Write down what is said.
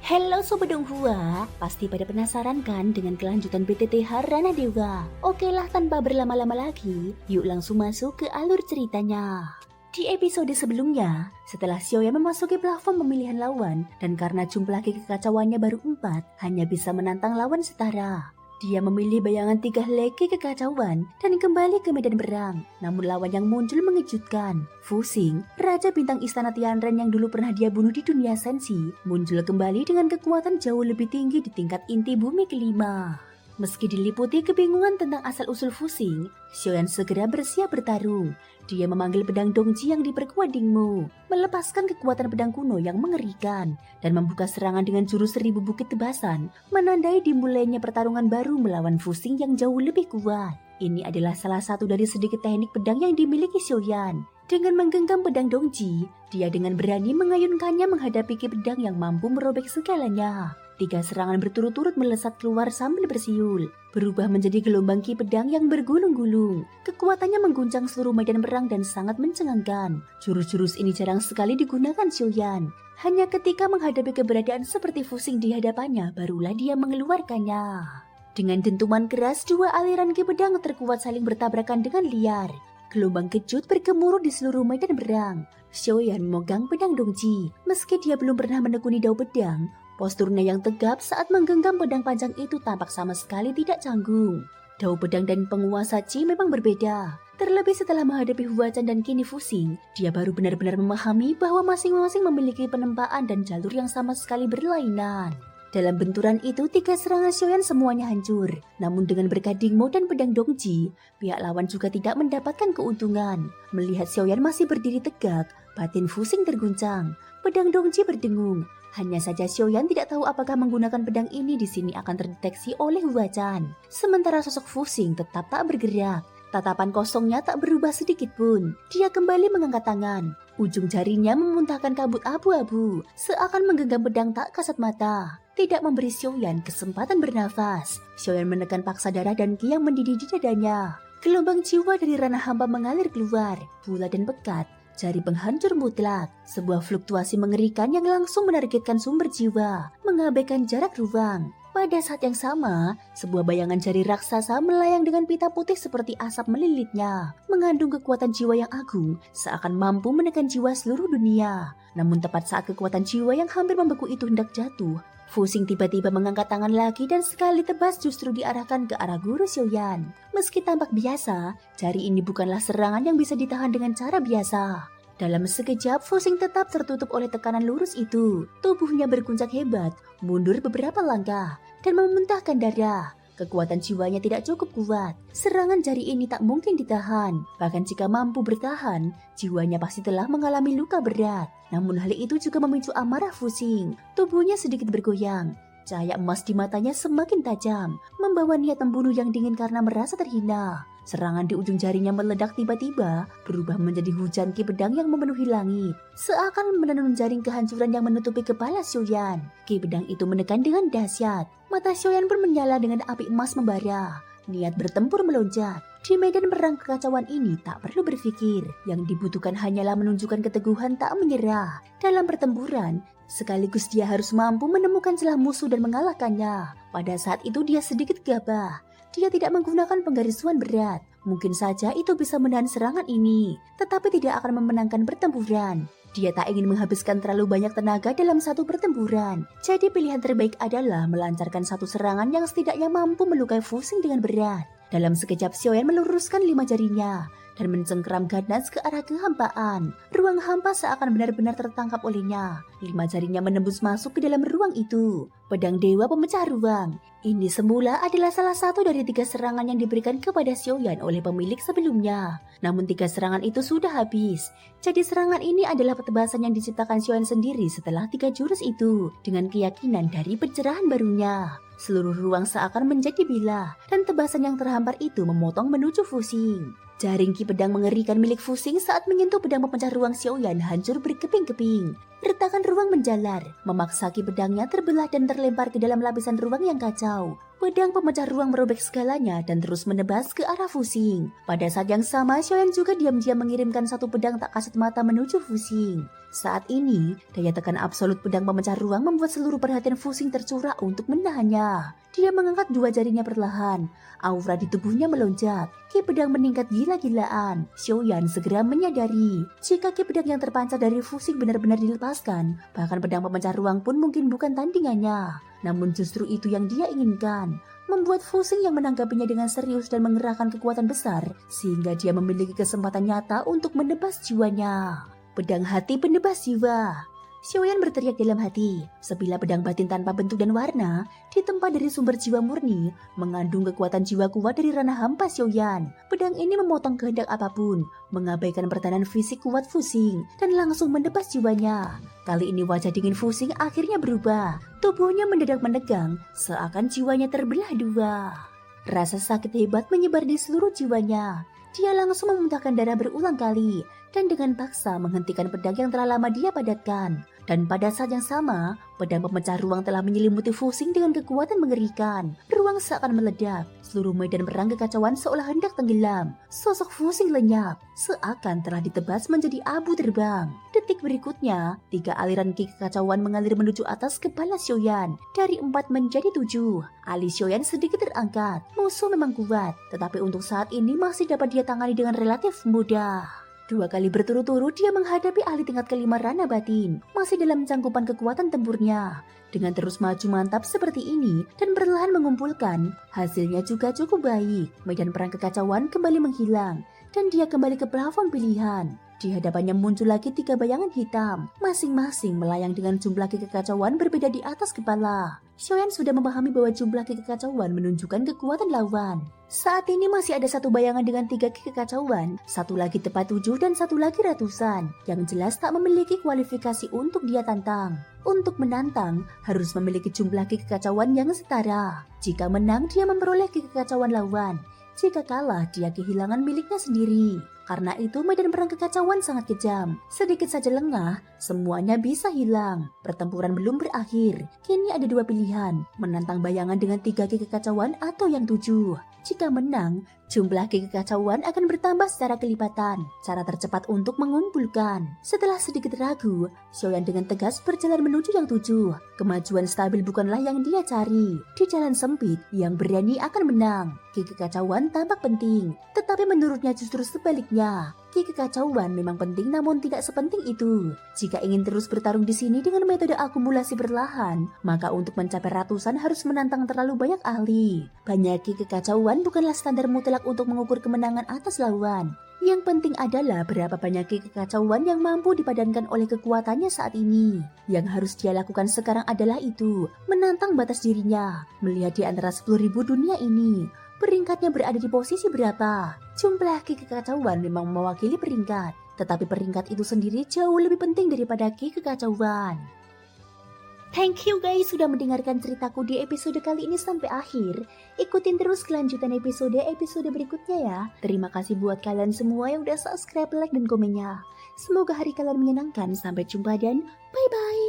Hello Sobat Donghua, pasti pada penasaran kan dengan kelanjutan BTTH Ranah Dewa? Oke lah, tanpa berlama-lama lagi, yuk langsung masuk ke alur ceritanya. Di episode sebelumnya, setelah Xiaoyan memasuki plafon pemilihan lawan dan karena jumlah kekacauannya baru 4, hanya bisa menantang lawan setara. Dia memilih bayangan 3 leki kekacauan dan kembali ke medan berang. Namun lawan yang muncul mengejutkan. Fu Xing, Raja Bintang Istana Tianren yang dulu pernah dia bunuh di dunia sensi, muncul kembali dengan kekuatan jauh lebih tinggi di tingkat inti bumi kelima. Meski diliputi kebingungan tentang asal-usul Fu Xing, Xiaoyan segera bersiap bertarung. Dia memanggil pedang Dongji yang diperkuat Dingmu, melepaskan kekuatan pedang kuno yang mengerikan, dan membuka serangan dengan jurus 1000 bukit tebasan, menandai dimulainya pertarungan baru melawan Fu Xing yang jauh lebih kuat. Ini adalah salah satu dari sedikit teknik pedang yang dimiliki Xiaoyan. Dengan menggenggam pedang Dongji, dia dengan berani mengayunkannya menghadapi ki pedang yang mampu merobek segalanya. 3 serangan berturut-turut melesat keluar sambil bersiul, berubah menjadi gelombang ki pedang yang bergulung-gulung. Kekuatannya mengguncang seluruh medan perang dan sangat mencengangkan. Jurus-jurus ini jarang sekali digunakan Xiaoyan. Hanya ketika menghadapi keberadaan seperti Fu Xing di hadapannya, barulah dia mengeluarkannya. Dengan dentuman keras, 2 aliran ki pedang terkuat saling bertabrakan dengan liar. Gelombang kejut bergemuruh di seluruh medan berang. Xiaoyan memegang pedang Dongji. Meski dia belum pernah menekuni dao pedang, posturnya yang tegap saat menggenggam pedang panjang itu tampak sama sekali tidak canggung. Dao pedang dan penguasa Qi memang berbeda. Terlebih setelah menghadapi Huachan dan kini Fu Xing, dia baru benar-benar memahami bahwa masing-masing memiliki penempaan dan jalur yang sama sekali berlainan. Dalam benturan itu, 3 serangan Xiaoyan semuanya hancur. Namun dengan berkat Dingmo dan pedang Dongji, pihak lawan juga tidak mendapatkan keuntungan. Melihat Xiaoyan masih berdiri tegak, batin Fu Xing terguncang. Pedang Dongji berdengung. Hanya saja Xiaoyan tidak tahu apakah menggunakan pedang ini di sini akan terdeteksi oleh Huachan. Sementara sosok Fu Xing tetap tak bergerak. Tatapan kosongnya tak berubah sedikit pun. Dia kembali mengangkat tangan. Ujung jarinya memuntahkan kabut abu-abu, seakan menggenggam pedang tak kasat mata. Tidak memberi Xiaoyan kesempatan bernafas. Xiaoyan menekan paksa darah dan ki yang mendidih di dadanya. Gelombang jiwa dari ranah hampa mengalir keluar, bulat dan pekat. Jari penghancur mutlak, sebuah fluktuasi mengerikan yang langsung menargetkan sumber jiwa, mengabaikan jarak ruang. Pada saat yang sama, sebuah bayangan jari raksasa melayang dengan pita putih seperti asap melilitnya, mengandung kekuatan jiwa yang agung, seakan mampu menekan jiwa seluruh dunia. Namun tepat saat kekuatan jiwa yang hampir membeku itu hendak jatuh, Fu Xing tiba-tiba mengangkat tangan lagi dan sekali tebas justru diarahkan ke arah guru Xiaoyan. Meski tampak biasa, jari ini bukanlah serangan yang bisa ditahan dengan cara biasa. Dalam sekejap, Fu Xing tetap tertutup oleh tekanan lurus itu. Tubuhnya berguncang hebat, mundur beberapa langkah, dan memuntahkan darah. Kekuatan jiwanya tidak cukup kuat. Serangan jari ini tak mungkin ditahan. Bahkan jika mampu bertahan, jiwanya pasti telah mengalami luka berat. Namun hal itu juga memicu amarah Fu Xing. Tubuhnya sedikit bergoyang. Cahaya emas di matanya semakin tajam, membawa niat membunuh yang dingin karena merasa terhina. Serangan di ujung jarinya meledak tiba-tiba, berubah menjadi hujan ki pedang yang memenuhi langit. Seakan menenun jaring kehancuran yang menutupi kepala Xiaoyan. Ki pedang itu menekan dengan dahsyat. Mata Xiaoyan pun menyala dengan api emas membara. Niat bertempur melonjak. Di medan perang kekacauan ini tak perlu berpikir. Yang dibutuhkan hanyalah menunjukkan keteguhan tak menyerah. Dalam pertempuran, sekaligus dia harus mampu menemukan celah musuh dan mengalahkannya. Pada saat itu dia sedikit gabah. Dia tidak menggunakan penggarisuan berat. Mungkin saja itu bisa menahan serangan ini, tetapi tidak akan memenangkan pertempuran. Dia tak ingin menghabiskan terlalu banyak tenaga dalam satu pertempuran. Jadi pilihan terbaik adalah melancarkan satu serangan yang setidaknya mampu melukai Fu Xing dengan berat. Dalam sekejap Xiaoyan meluruskan 5 jarinya dan mencengkeram ganas ke arah kehampaan. Ruang hampa seakan benar-benar tertangkap olehnya. 5 jarinya menembus masuk ke dalam ruang itu. Pedang dewa pemecah ruang. Ini semula adalah salah satu dari 3 serangan yang diberikan kepada Xiaoyan oleh pemilik sebelumnya. Namun 3 serangan itu sudah habis. Jadi serangan ini adalah petebasan yang diciptakan Xiaoyan sendiri setelah 3 jurus itu, dengan keyakinan dari pencerahan barunya. Seluruh ruang seakan menjadi bilah, dan tebasan yang terhampar itu memotong menuju Fu Xing. Jaring ki pedang mengerikan milik Fu Xing saat menyentuh pedang pemecah ruang Xiaoyan hancur berkeping-keping. Retakan ruang menjalar, memaksa ki pedangnya terbelah dan terlempar ke dalam lapisan ruang yang kacau. Pedang pemecah ruang merobek segalanya dan terus menebas ke arah Fuxing. Pada saat yang sama, Xiaoyan juga diam-diam mengirimkan satu pedang tak kasat mata menuju Fuxing. Saat ini, daya tekan absolut pedang pemecah ruang membuat seluruh perhatian Fuxing tercurah untuk menahannya. Dia mengangkat dua jarinya perlahan. Aura di tubuhnya melonjak. Ki pedang meningkat gila-gilaan. Xiaoyan segera menyadari jika ki pedang yang terpancar dari Fuxing benar-benar dilepaskan, bahkan pedang pemecah ruang pun mungkin bukan tandingannya. Namun justru itu yang dia inginkan, membuat Fuxing yang menanggapinya dengan serius dan mengerahkan kekuatan besar, sehingga dia memiliki kesempatan nyata untuk menebas jiwanya. Pedang hati penebas jiwa. Xiaoyan berteriak dalam hati. Sebilah pedang batin tanpa bentuk dan warna, ditempa dari sumber jiwa murni, mengandung kekuatan jiwa kuat dari ranah hampa Xiaoyan. Pedang ini memotong kehendak apapun, mengabaikan pertahanan fisik kuat Fuxing, dan langsung menebas jiwanya. Kali ini wajah dingin Fuxing akhirnya berubah. Tubuhnya mendadak menegang, seakan jiwanya terbelah dua. Rasa sakit hebat menyebar di seluruh jiwanya. Dia langsung memuntahkan darah berulang kali, dan dengan paksa menghentikan pedang yang telah lama dia padatkan. Dan pada saat yang sama, pedang pemecah ruang telah menyelimuti Fuxing dengan kekuatan mengerikan. Ruang seakan meledak, seluruh medan perang kekacauan seolah hendak tenggelam. Sosok Fuxing lenyap, seakan telah ditebas menjadi abu terbang. Detik berikutnya, 3 aliran ki kekacauan mengalir menuju atas kepala Xiaoyan. Dari 4 menjadi 7. Alis Xiaoyan sedikit terangkat. Musuh memang kuat, tetapi untuk saat ini masih dapat dia tangani dengan relatif mudah. 2 kali berturut-turut dia menghadapi ahli tingkat kelima ranah batin, masih dalam cangkupan kekuatan tempurnya. Dengan terus maju mantap seperti ini dan perlahan mengumpulkan, hasilnya juga cukup baik. Medan perang kekacauan kembali menghilang, dan dia kembali ke plafon pilihan. Di hadapannya muncul lagi 3 bayangan hitam, masing-masing melayang dengan jumlah ki kekacauan berbeda di atas kepala. Xiaoyan sudah memahami bahwa jumlah ki kekacauan menunjukkan kekuatan lawan. Saat ini masih ada 1 bayangan dengan 3 ki kekacauan, 1 lagi tepat 7 dan 1 lagi ratusan, yang jelas tak memiliki kualifikasi untuk dia tantang. Untuk menantang, harus memiliki jumlah ki kekacauan yang setara. Jika menang, dia memperoleh ki kekacauan lawan. Jika kalah, dia kehilangan miliknya sendiri. Karena itu medan perang kekacauan sangat kejam. Sedikit saja lengah, semuanya bisa hilang. Pertempuran belum berakhir. Kini ada 2 pilihan, menantang bayangan dengan 3 ki kekacauan atau yang 7. Jika menang, jumlah ki kekacauan akan bertambah secara kelipatan. Cara tercepat untuk mengumpulkan. Setelah sedikit ragu, Xiaoyan dengan tegas berjalan menuju yang 7. Kemajuan stabil bukanlah yang dia cari. Di jalan sempit, yang berani akan menang. Ki kekacauan tampak penting, tetapi menurutnya justru sebaliknya. Ki kekacauan memang penting namun tidak sepenting itu. Jika ingin terus bertarung di sini dengan metode akumulasi berlahan, maka untuk mencapai ratusan harus menantang terlalu banyak ahli. Banyak ki kekacauan bukanlah standar mutlak untuk mengukur kemenangan atas lawan. Yang penting adalah berapa banyak ki kekacauan yang mampu dipadankan oleh kekuatannya saat ini. Yang harus dia lakukan sekarang adalah itu, menantang batas dirinya, melihat di antara 10.000 dunia ini. Peringkatnya berada di posisi berapa? Jumlah ki kekacauan memang mewakili peringkat, tetapi peringkat itu sendiri jauh lebih penting daripada ki kekacauan. Thank you guys sudah mendengarkan ceritaku di episode kali ini sampai akhir. Ikutin terus kelanjutan episode berikutnya ya. Terima kasih buat kalian semua yang udah subscribe, like, dan komennya. Semoga hari kalian menyenangkan. Sampai jumpa dan bye-bye.